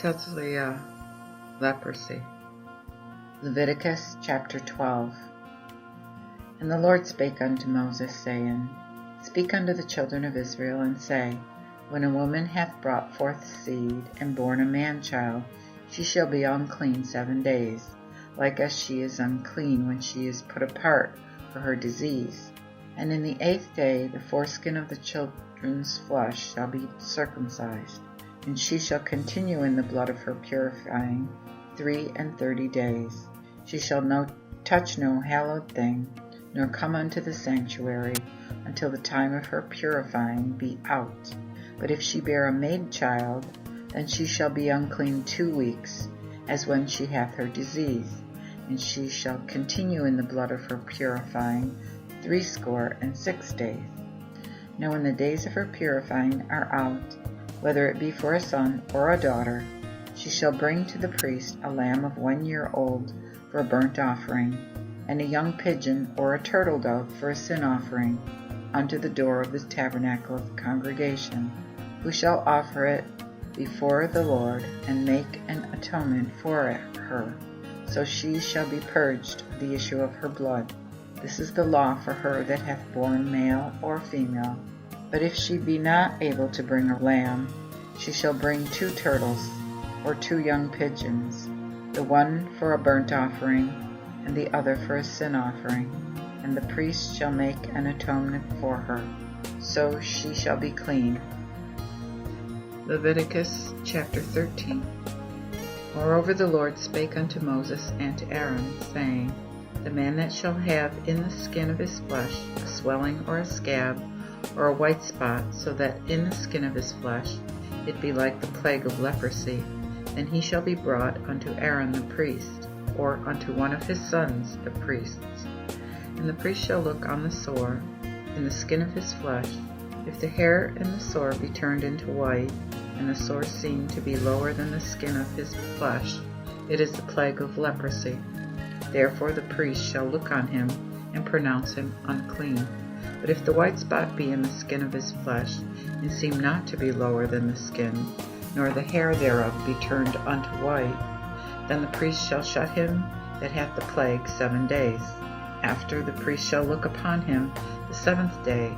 Totally leprosy. Leviticus chapter 12. And the Lord spake unto Moses, saying, Speak unto the children of Israel, and say, When a woman hath brought forth seed, and born a man-child, she shall be unclean 7 days, like as she is unclean when she is put apart for her disease. And in the 8th day the foreskin of the children's flesh shall be circumcised, and she shall continue in the blood of her purifying 33 days. She shall touch no hallowed thing, nor come unto the sanctuary, until the time of her purifying be out. But if she bear a maid child, then she shall be unclean 2 weeks, as when she hath her disease, and she shall continue in the blood of her purifying 66 days. Now when the days of her purifying are out, whether it be for a son or a daughter, she shall bring to the priest a lamb of 1 year old for a burnt offering, and a young pigeon or a turtle dove for a sin offering, unto the door of the tabernacle of the congregation, who shall offer it before the Lord, and make an atonement for her. So she shall be purged of the issue of her blood. This is the law for her that hath borne male or female. But if she be not able to bring a lamb, she shall bring 2 turtles, or 2 young pigeons, the one for a burnt offering, and the other for a sin offering, and the priest shall make an atonement for her. So she shall be clean. Leviticus chapter 13. Moreover the Lord spake unto Moses and to Aaron, saying, The man that shall have in the skin of his flesh a swelling or a scab, or a white spot, so that in the skin of his flesh it be like the plague of leprosy, then he shall be brought unto Aaron the priest, or unto one of his sons the priests. And the priest shall look on the sore in the skin of his flesh. If the hair in the sore be turned into white, and the sore seen to be lower than the skin of his flesh, it is the plague of leprosy. Therefore the priest shall look on him, and pronounce him unclean. But if the white spot be in the skin of his flesh, and seem not to be lower than the skin, nor the hair thereof be turned unto white, then the priest shall shut him that hath the plague 7 days. After the priest shall look upon him the 7th day,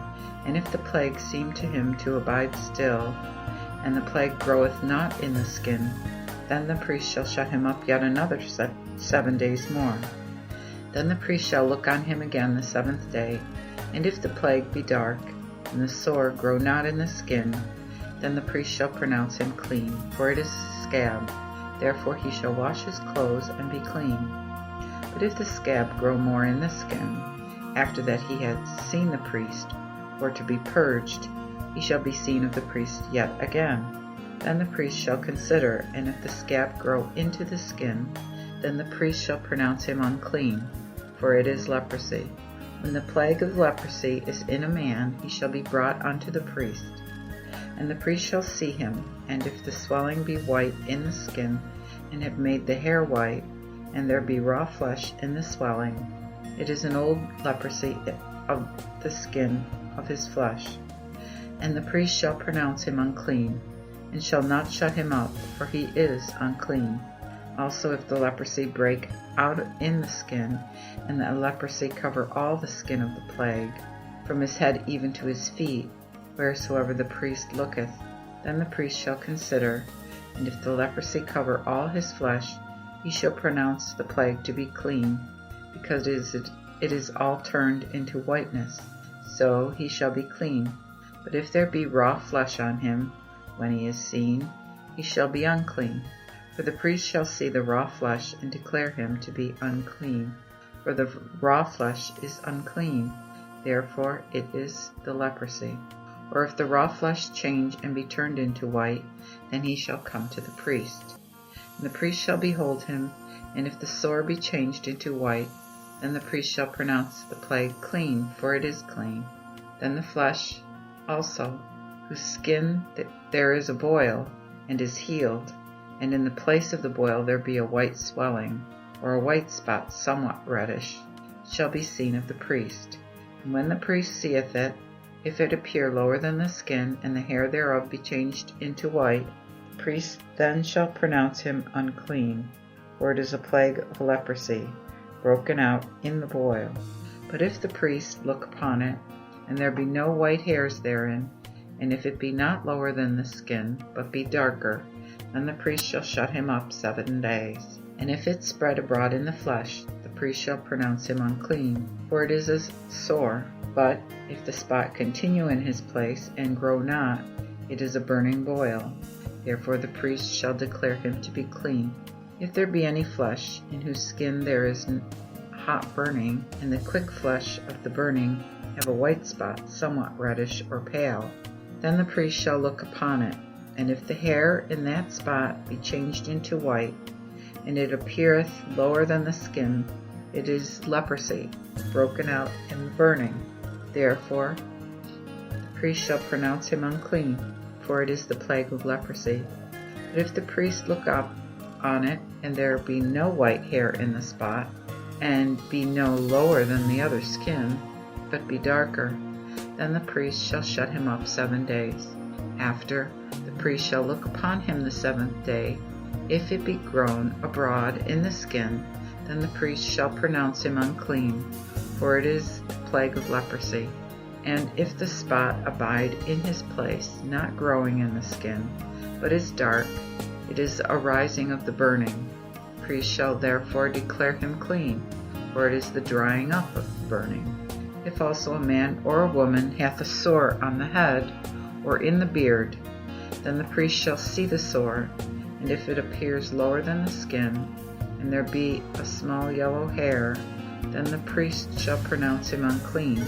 and if the plague seem to him to abide still, and the plague groweth not in the skin, then the priest shall shut him up yet another 7 days more. Then the priest shall look on him again the 7th day, and if the plague be dark, and the sore grow not in the skin, then the priest shall pronounce him clean, for it is a scab. Therefore he shall wash his clothes and be clean. But if the scab grow more in the skin, after that he hath seen the priest, or to be purged, he shall be seen of the priest yet again. Then the priest shall consider, and if the scab grow into the skin, then the priest shall pronounce him unclean, for it is leprosy. When the plague of leprosy is in a man, he shall be brought unto the priest. And the priest shall see him, and if the swelling be white in the skin, and have made the hair white, and there be raw flesh in the swelling, it is an old leprosy of the skin of his flesh. And the priest shall pronounce him unclean, and shall not shut him up, for he is unclean. Also if the leprosy break out in the skin, and the leprosy cover all the skin of the plague, from his head even to his feet, wheresoever the priest looketh, then the priest shall consider, and if the leprosy cover all his flesh, he shall pronounce the plague to be clean, because it is all turned into whiteness. So he shall be clean. But if there be raw flesh on him, when he is seen, he shall be unclean. For the priest shall see the raw flesh, and declare him to be unclean. For the raw flesh is unclean, therefore it is the leprosy. Or if the raw flesh change and be turned into white, then he shall come to the priest. And the priest shall behold him, and if the sore be changed into white, then the priest shall pronounce the plague clean, for it is clean. Then the flesh also, whose skin there is a boil, and is healed, and in the place of the boil there be a white swelling, or a white spot somewhat reddish, shall be seen of the priest. And when the priest seeth it, if it appear lower than the skin, and the hair thereof be changed into white, The priest then shall pronounce him unclean, for it is a plague of leprosy, broken out in the boil. But if the priest look upon it, and there be no white hairs therein, and if it be not lower than the skin, but be darker, then the priest shall shut him up 7 days. And if it spread abroad in the flesh, the priest shall pronounce him unclean, for it is a sore. But if the spot continue in his place, and grow not, it is a burning boil. Therefore the priest shall declare him to be clean. If there be any flesh, in whose skin there is hot burning, and the quick flesh of the burning have a white spot, somewhat reddish or pale, then the priest shall look upon it. And if the hair in that spot be changed into white, and it appeareth lower than the skin, it is leprosy, broken out in burning. Therefore the priest shall pronounce him unclean, for it is the plague of leprosy. But if the priest look up on it, and there be no white hair in the spot, and be no lower than the other skin, but be darker, then the priest shall shut him up 7 days. After, the priest shall look upon him the 7th day. If it be grown abroad in the skin, then the priest shall pronounce him unclean, for it is the plague of leprosy. And if the spot abide in his place, not growing in the skin, but is dark, it is a rising of the burning. The priest shall therefore declare him clean, for it is the drying up of the burning. If also a man or a woman hath a sore on the head, or in the beard, then the priest shall see the sore, and if it appears lower than the skin, and there be a small yellow hair, then the priest shall pronounce him unclean,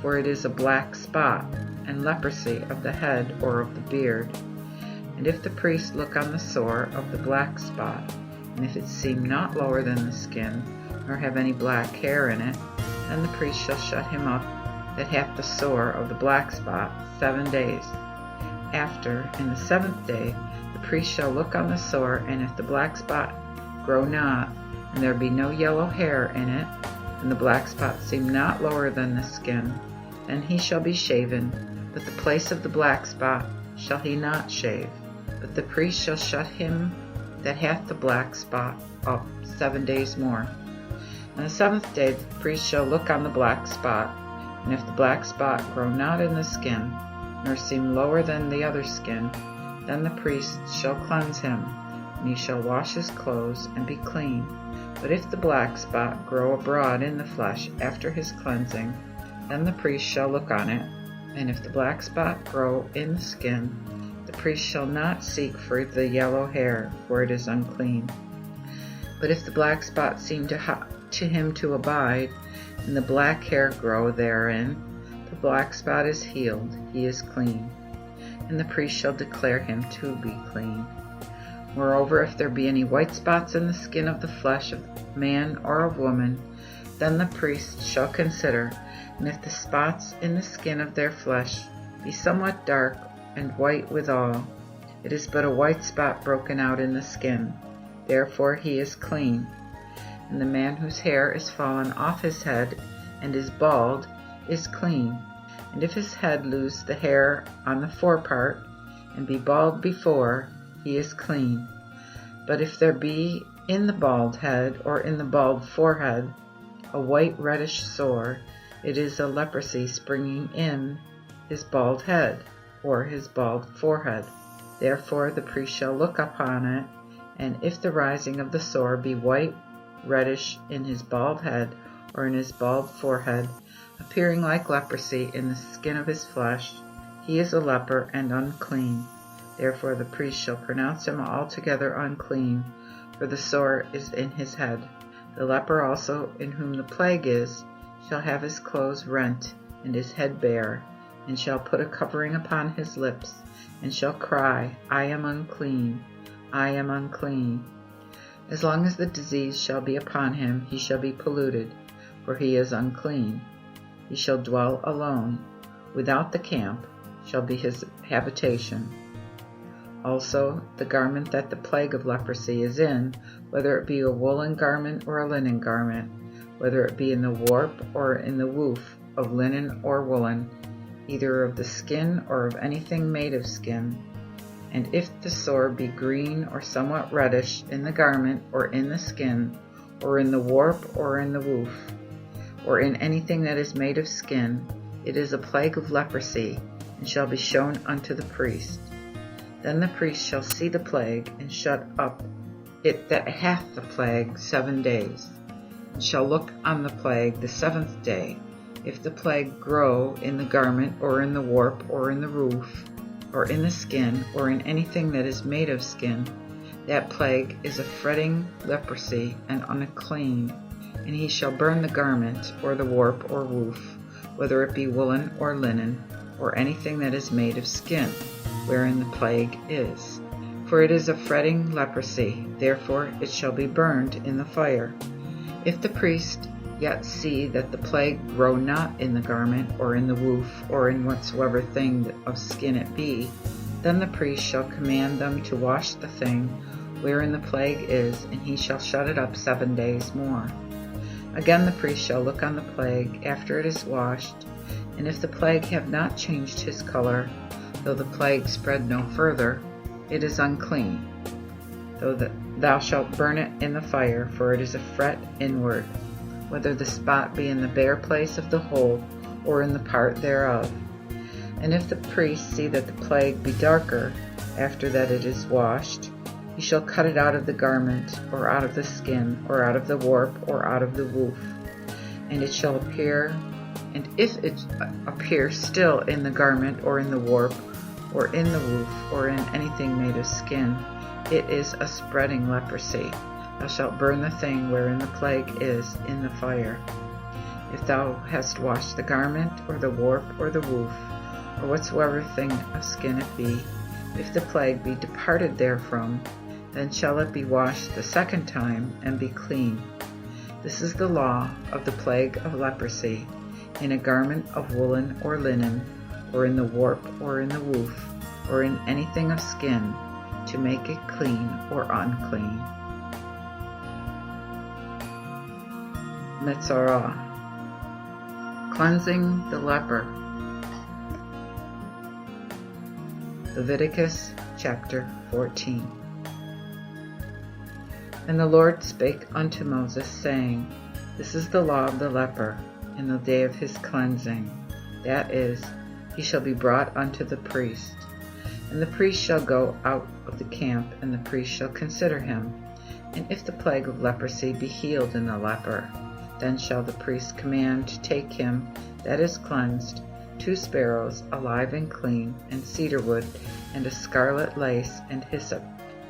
for it is a black spot, and leprosy of the head or of the beard. And if the priest look on the sore of the black spot, and if it seem not lower than the skin, nor have any black hair in it, then the priest shall shut him up that hath the sore of the black spot 7 days. After, in the 7th day, the priest shall look on the sore, and if the black spot grow not, and there be no yellow hair in it, and the black spot seem not lower than the skin, then he shall be shaven, but the place of the black spot shall he not shave. But the priest shall shut him that hath the black spot up 7 days more. On the 7th day the priest shall look on the black spot, and if the black spot grow not in the skin, nor seem lower than the other skin, then the priest shall cleanse him, and he shall wash his clothes and be clean. But if the black spot grow abroad in the flesh after his cleansing, then the priest shall look on it, and if the black spot grow in the skin, the priest shall not seek for the yellow hair, for it is unclean. But if the black spot seem to him to abide, and the black hair grow therein, the black spot is healed, he is clean, and the priest shall declare him to be clean. Moreover, if there be any white spots in the skin of the flesh of man or of woman, then the priest shall consider, and if the spots in the skin of their flesh be somewhat dark and white withal, it is but a white spot broken out in the skin, therefore he is clean. And the man whose hair is fallen off his head and is bald is clean. And if his head lose the hair on the forepart, and be bald before, he is clean. But if there be in the bald head or in the bald forehead a white reddish sore, it is a leprosy springing in his bald head or his bald forehead. Therefore the priest shall look upon it, and if the rising of the sore be white, reddish in his bald head or in his bald forehead, appearing like leprosy in the skin of his flesh, he is a leper and unclean. Therefore the priest shall pronounce him altogether unclean, for the sore is in his head. The leper also, in whom the plague is, shall have his clothes rent and his head bare, and shall put a covering upon his lips, and shall cry, I am unclean, I am unclean. As long as the disease shall be upon him, he shall be polluted, for he is unclean. He shall dwell alone. Without the camp shall be his habitation. Also the garment that the plague of leprosy is in, whether it be a woolen garment or a linen garment, whether it be in the warp or in the woof of linen or woolen, either of the skin or of anything made of skin, And if the sore be green or somewhat reddish in the garment or in the skin, or in the warp or in the woof, or in anything that is made of skin, it is a plague of leprosy, and shall be shown unto the priest. Then the priest shall see the plague, and shut up it that hath the plague 7 days, and shall look on the plague the 7th day. If the plague grow in the garment, or in the warp, or in the roof, or in the skin, or in anything that is made of skin, that plague is a fretting leprosy and unclean, and he shall burn the garment, or the warp, or woof, whether it be woolen or linen, or anything that is made of skin, wherein the plague is. For it is a fretting leprosy, therefore it shall be burned in the fire. If the priest yet see that the plague grow not in the garment, or in the woof, or in whatsoever thing of skin it be, then the priest shall command them to wash the thing wherein the plague is, and he shall shut it up 7 days more. Again the priest shall look on the plague after it is washed, and if the plague have not changed his color, though the plague spread no further, it is unclean. Thou shalt burn it in the fire, for it is a fret inward, whether the spot be in the bare place of the hole, or in the part thereof. And if the priest see that the plague be darker, after that it is washed, he shall cut it out of the garment, or out of the skin, or out of the warp, or out of the woof. And it shall appear, and if it appear still in the garment, or in the warp, or in the woof, or in anything made of skin, it is a spreading leprosy. Thou shalt burn the thing wherein the plague is in the fire. If thou hast washed the garment, or the warp, or the woof, or whatsoever thing of skin it be, if the plague be departed therefrom, then shall it be washed the 2nd time, and be clean. This is the law of the plague of leprosy, in a garment of woolen or linen, or in the warp, or in the woof, or in anything of skin, to make it clean or unclean. Metzorah. Cleansing the leper. Leviticus chapter 14. And the Lord spake unto Moses, saying, This is the law of the leper in the day of his cleansing, that is, he shall be brought unto the priest. And the priest shall go out of the camp, and the priest shall consider him. And if the plague of leprosy be healed in the leper, then shall the priest command to take him that is cleansed 2 sparrows, alive and clean, and cedar wood, and a scarlet lace, and hyssop.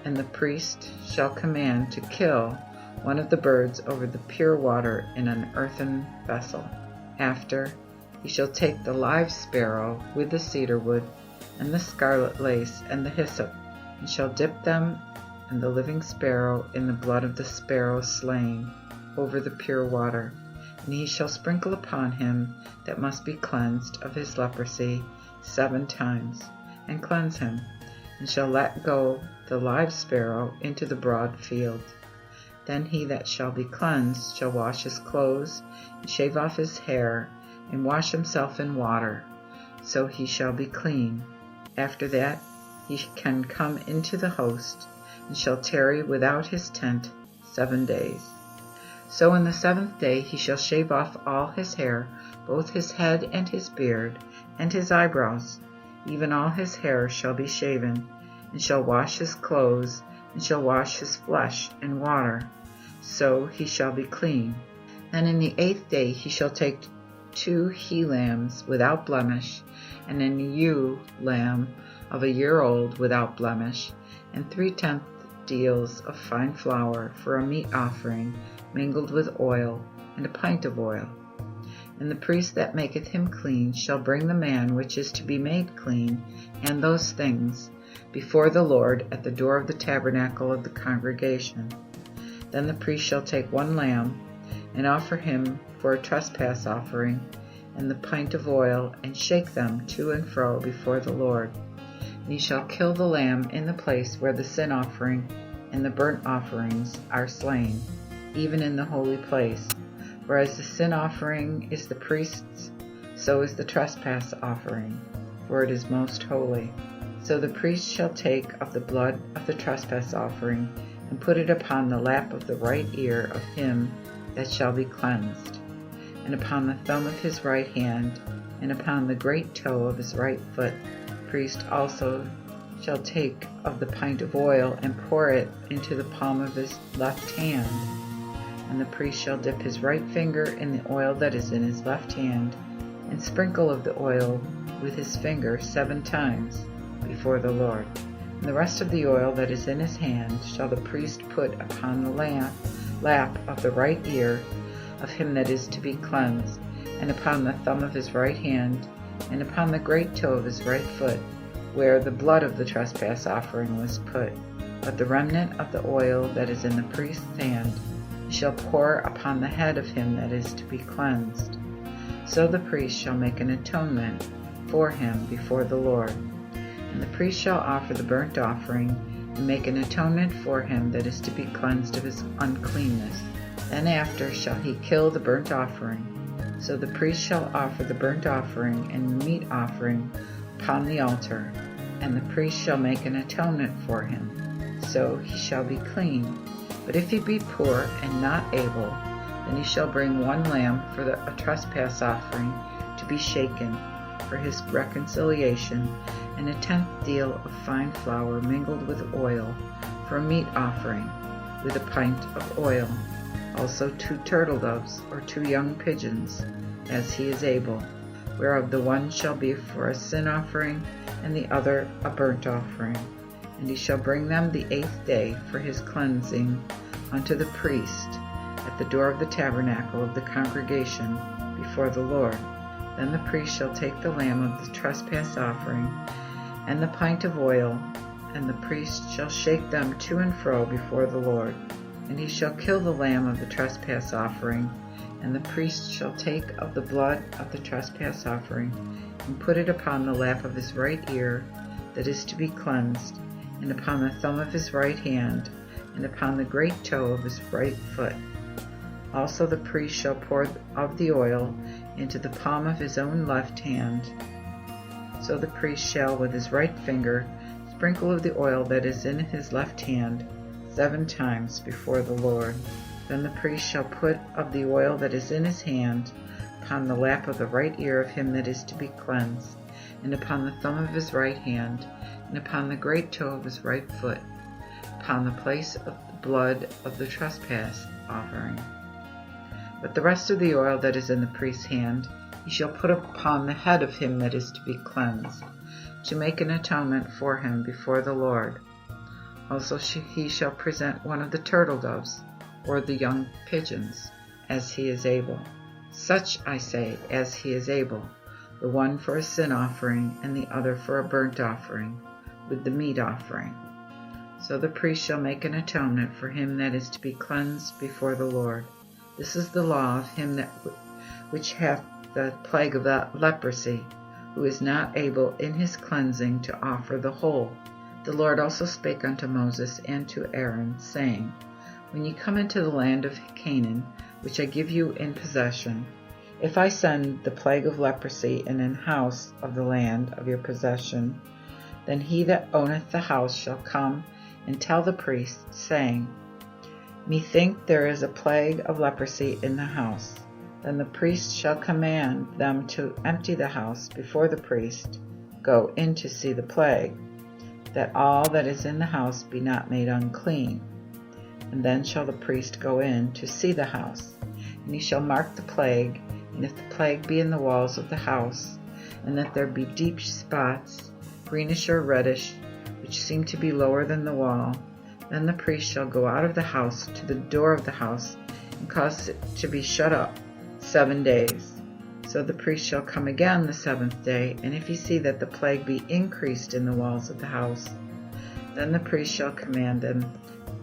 And the priest shall command to kill one of the birds over the pure water in an earthen vessel. After, he shall take the live sparrow with the cedar wood, and the scarlet lace, and the hyssop, and shall dip them and the living sparrow in the blood of the sparrow slain over the pure water. And he shall sprinkle upon him that must be cleansed of his leprosy 7 times, and cleanse him, and shall let go the live sparrow into the broad field. Then he that shall be cleansed shall wash his clothes, and shave off his hair, and wash himself in water, so he shall be clean. After that he can come into the host, and shall tarry without his tent 7 days. So in the 7th day he shall shave off all his hair, both his head and his beard, and his eyebrows, even all his hair shall be shaven, and shall wash his clothes, and shall wash his flesh in water, so he shall be clean. And in the 8th day he shall take 2 he-lambs without blemish, and an ewe lamb of a year old without blemish, and 3/10 deals of fine flour for a meat offering, mingled with oil, and a pint of oil. And the priest that maketh him clean shall bring the man which is to be made clean, and those things, before the Lord at the door of the tabernacle of the congregation. Then the priest shall take 1 lamb, and offer him for a trespass offering, and the pint of oil, and shake them to and fro before the Lord. And he shall kill the lamb in the place where the sin offering and the burnt offerings are slain, even in the holy place. For as the sin offering is the priest's, so is the trespass offering, for it is most holy. So the priest shall take of the blood of the trespass offering, and put it upon the lap of the right ear of him that shall be cleansed, and upon the thumb of his right hand, and upon the great toe of his right foot. The priest also shall take of the pint of oil, and pour it into the palm of his left hand. And the priest shall dip his right finger in the oil that is in his left hand, and sprinkle of the oil with his finger 7 times before the Lord. And the rest of the oil that is in his hand shall the priest put upon the lap of the right ear of him that is to be cleansed, and upon the thumb of his right hand, and upon the great toe of his right foot, where the blood of the trespass offering was put. But the remnant of the oil that is in the priest's hand he shall pour upon the head of him that is to be cleansed. So the priest shall make an atonement for him before the Lord. And the priest shall offer the burnt offering, and make an atonement for him that is to be cleansed of his uncleanness. Then after shall he kill the burnt offering. So the priest shall offer the burnt offering and the meat offering upon the altar, and the priest shall make an atonement for him, so he shall be clean. But if he be poor and not able, then he shall bring 1 lamb for a trespass offering to be shaken for his reconciliation, and 1/10 deal of fine flour mingled with oil for a meat offering, with a pint of oil. Also 2 turtle doves, or 2 young pigeons, as he is able, whereof the one shall be for a sin offering, and the other a burnt offering. And he shall bring them the 8th day for his cleansing unto the priest at the door of the tabernacle of the congregation before the Lord. Then the priest shall take the lamb of the trespass offering and the pint of oil, and the priest shall shake them to and fro before the Lord. And he shall kill the lamb of the trespass offering, and the priest shall take of the blood of the trespass offering, and put it upon the lap of his right ear that is to be cleansed, and upon the thumb of his right hand, and upon the great toe of his right foot. Also the priest shall pour of the oil into the palm of his own left hand. So the priest shall with his right finger sprinkle of the oil that is in his left hand 7 times before the Lord. Then the priest shall put of the oil that is in his hand upon the lap of the right ear of him that is to be cleansed, and upon the thumb of his right hand, and upon the great toe of his right foot, upon the place of the blood of the trespass offering. But the rest of the oil that is in the priest's hand he shall put upon the head of him that is to be cleansed, to make an atonement for him before the Lord. Also he shall present 1 of the turtle doves, or the young pigeons, as he is able. Such, I say, as he is able, the one for a sin offering, and the other for a burnt offering, with the meat offering. So the priest shall make an atonement for him that is to be cleansed before the Lord. This is the law of him which hath the plague of leprosy, who is not able in his cleansing to offer the whole. The Lord also spake unto Moses and to Aaron, saying, When ye come into the land of Canaan, which I give you in possession, if I send the plague of leprosy in an house of the land of your possession, then he that owneth the house shall come and tell the priest, saying, Methink there is a plague of leprosy in the house. Then the priest shall command them to empty the house before the priest, go in to see the plague, that all that is in the house be not made unclean. And then shall the priest go in to see the house, and he shall mark the plague, and if the plague be in the walls of the house, and that there be deep spots, greenish or reddish, which seem to be lower than the wall, then the priest shall go out of the house to the door of the house, and cause it to be shut up 7 days. So the priest shall come again the 7th day, and if he see that the plague be increased in the walls of the house, then the priest shall command them,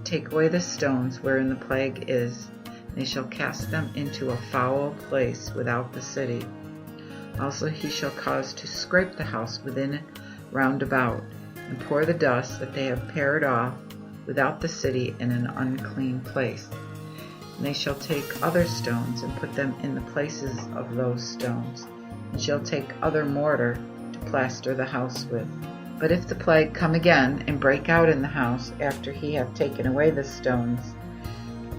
Take away the stones wherein the plague is, and they shall cast them into a foul place without the city. Also he shall cause to scrape the house within round about, and pour the dust that they have pared off without the city in an unclean place. And they shall take other stones and put them in the places of those stones, and shall take other mortar to plaster the house with. But if the plague come again, and break out in the house, after he hath taken away the stones,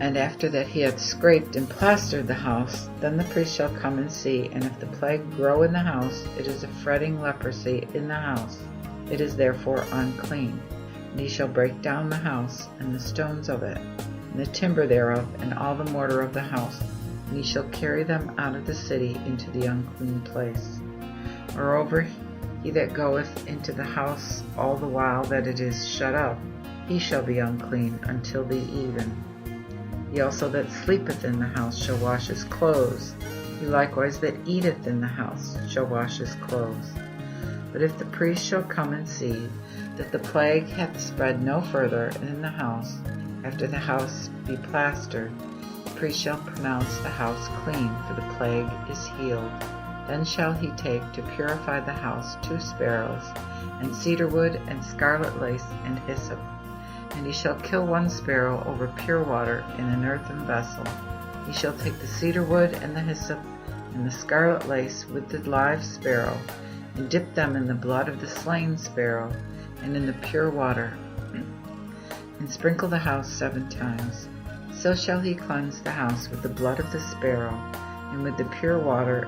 and after that he hath scraped and plastered the house, then the priest shall come and see, and if the plague grow in the house, it is a fretting leprosy in the house. It is therefore unclean. And he shall break down the house, and the stones of it, and the timber thereof, and all the mortar of the house, and he shall carry them out of the city into the unclean place. Moreover, he that goeth into the house all the while that it is shut up, he shall be unclean until the even. He also that sleepeth in the house shall wash his clothes. He likewise that eateth in the house shall wash his clothes. But if the priest shall come and see that the plague hath spread no further in the house, after the house be plastered, the priest shall pronounce the house clean, for the plague is healed. Then shall he take to purify the house 2 sparrows, and cedar wood, and scarlet lace, and hyssop. And he shall kill 1 sparrow over pure water in an earthen vessel. He shall take the cedar wood, and the hyssop, and the scarlet lace with the live sparrow, and dip them in the blood of the slain sparrow, and in the pure water, and sprinkle the house 7 times. So shall he cleanse the house with the blood of the sparrow, and with the pure water,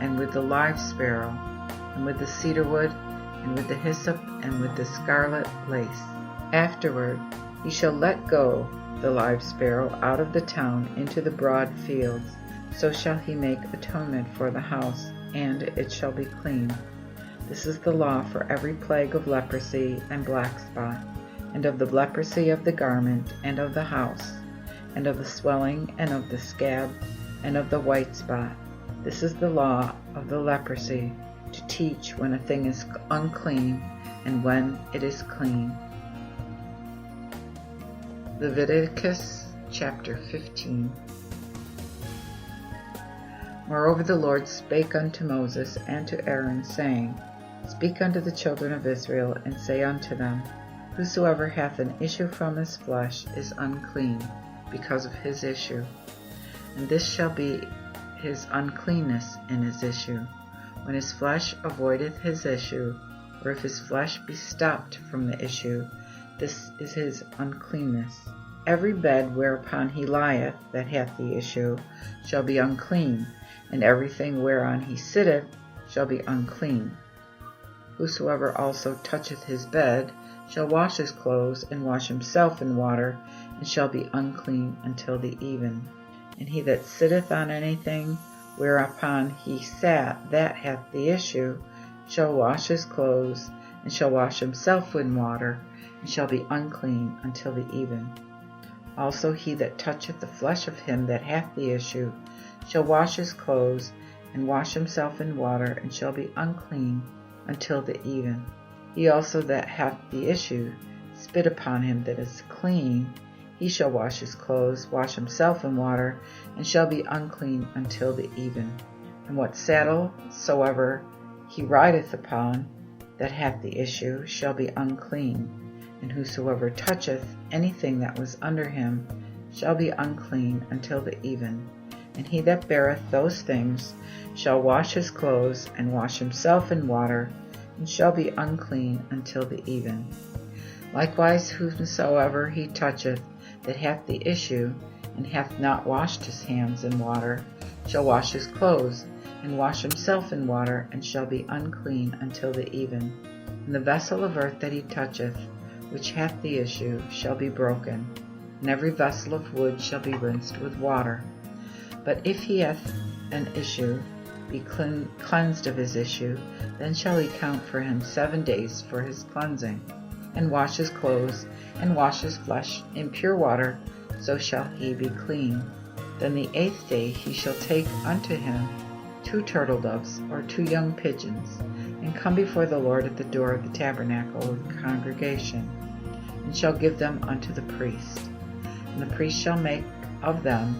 and with the live sparrow, and with the cedar wood, and with the hyssop, and with the scarlet lace. Afterward he shall let go the live sparrow out of the town into the broad fields. So shall he make atonement for the house, and it shall be clean. This is the law for every plague of leprosy and black spot, and of the leprosy of the garment, and of the house, and of the swelling, and of the scab, and of the white spot. This is the law of the leprosy, to teach when a thing is unclean, and when it is clean. Leviticus chapter 15. Moreover the Lord spake unto Moses and to Aaron, saying, Speak unto the children of Israel, and say unto them, Whosoever hath an issue from his flesh is unclean, because of his issue. And this shall be his uncleanness in his issue, when his flesh avoideth his issue, or if his flesh be stopped from the issue, this is his uncleanness. Every bed whereupon he lieth that hath the issue shall be unclean, and everything whereon he sitteth shall be unclean. Whosoever also toucheth his bed shall wash his clothes, and wash himself in water, and shall be unclean until the even. And he that sitteth on anything whereupon he sat that hath the issue shall wash his clothes, and shall wash himself in water, and shall be unclean until the even. Also he that toucheth the flesh of him that hath the issue shall wash his clothes, and wash himself in water, and shall be unclean until the even. He also that hath the issue spit upon him that is clean, he shall wash his clothes, wash himself in water, and shall be unclean until the even. And what saddle soever he rideth upon that hath the issue shall be unclean. And whosoever toucheth anything that was under him shall be unclean until the even. And he that beareth those things shall wash his clothes, and wash himself in water, and shall be unclean until the even. Likewise whomsoever he toucheth that hath the issue, and hath not washed his hands in water, shall wash his clothes, and wash himself in water, and shall be unclean until the even. And the vessel of earth that he toucheth, which hath the issue, shall be broken, and every vessel of wood shall be rinsed with water. But if he hath an issue, be cleansed of his issue, then shall he count for him 7 days for his cleansing, and wash his clothes, and wash his flesh in pure water, so shall he be clean. Then the 8th day he shall take unto him 2 turtle doves, or 2 young pigeons, and come before the Lord at the door of the tabernacle of the congregation, and shall give them unto the priest. And the priest shall make of them,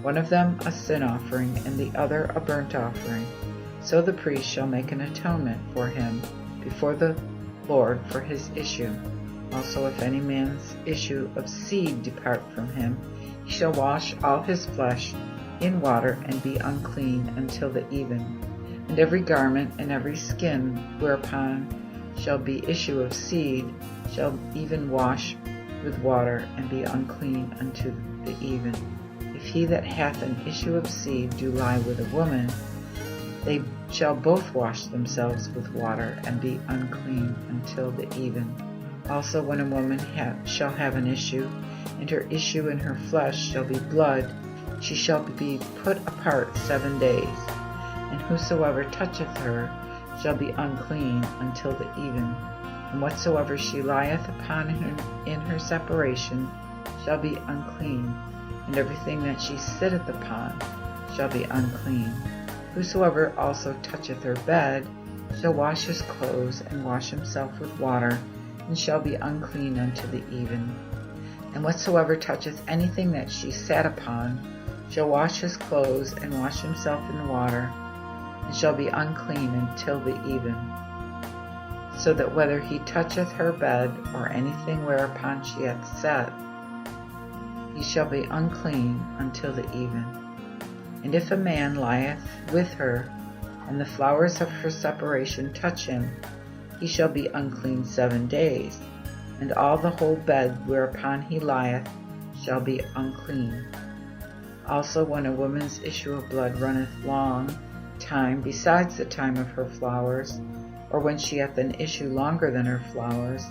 one of them a sin offering, and the other a burnt offering. So the priest shall make an atonement for him before the Lord for his issue. Also if any man's issue of seed depart from him, he shall wash all his flesh in water, and be unclean until the even. And every garment and every skin whereupon shall be issue of seed, shall even wash with water, and be unclean unto the even. If he that hath an issue of seed do lie with a woman, they shall both wash themselves with water, and be unclean until the even. Also when a woman shall have an issue, and her issue in her flesh shall be blood, she shall be put apart 7 days. And whosoever toucheth her shall be unclean until the even. And whatsoever she lieth upon in her separation shall be unclean, and everything that she sitteth upon shall be unclean. Whosoever also toucheth her bed shall wash his clothes, and wash himself with water, and shall be unclean unto the even. And whatsoever toucheth anything that she sat upon shall wash his clothes, and wash himself in the water, and shall be unclean until the even. So that whether he toucheth her bed, or anything whereupon she hath sat, he shall be unclean until the even. And if a man lieth with her, and the flowers of her separation touch him, he shall be unclean 7 days, and all the whole bed whereupon he lieth shall be unclean. Also when a woman's issue of blood runneth long time besides the time of her flowers, or when she hath an issue longer than her flowers,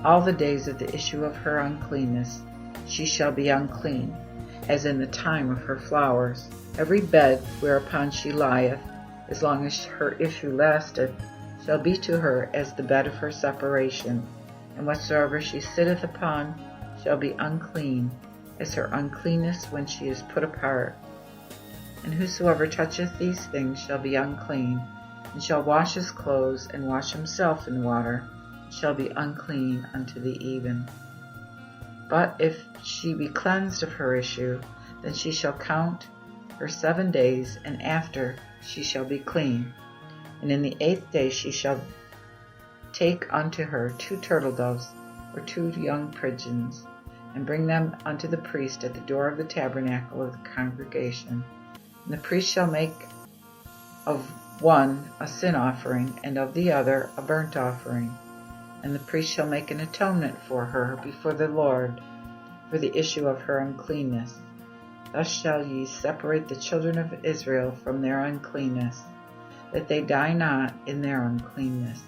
all the days of the issue of her uncleanness she shall be unclean, as in the time of her flowers. Every bed whereupon she lieth, as long as her issue lasteth, shall be to her as the bed of her separation, and whatsoever she sitteth upon shall be unclean, as her uncleanness when she is put apart. And whosoever toucheth these things shall be unclean, and shall wash his clothes, and wash himself in water, and shall be unclean unto the even. But if she be cleansed of her issue, then she shall count her 7 days, and after she shall be clean. And in the 8th day she shall take unto her 2 turtle doves, or 2 young pigeons, and bring them unto the priest at the door of the tabernacle of the congregation. And the priest shall make of one a sin offering, and of the other a burnt offering. And the priest shall make an atonement for her before the Lord for the issue of her uncleanness. Thus shall ye separate the children of Israel from their uncleanness, that they die not in their uncleanness,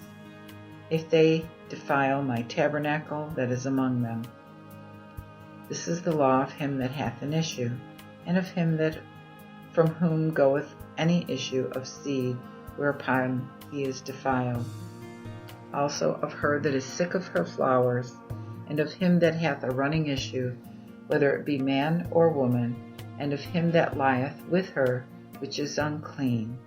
if they defile my tabernacle that is among them. This is the law of him that hath an issue, and of him that from whom goeth any issue of seed whereupon he is defiled. Also of her that is sick of her flowers, and of him that hath a running issue, whether it be man or woman, and of him that lieth with her, which is unclean.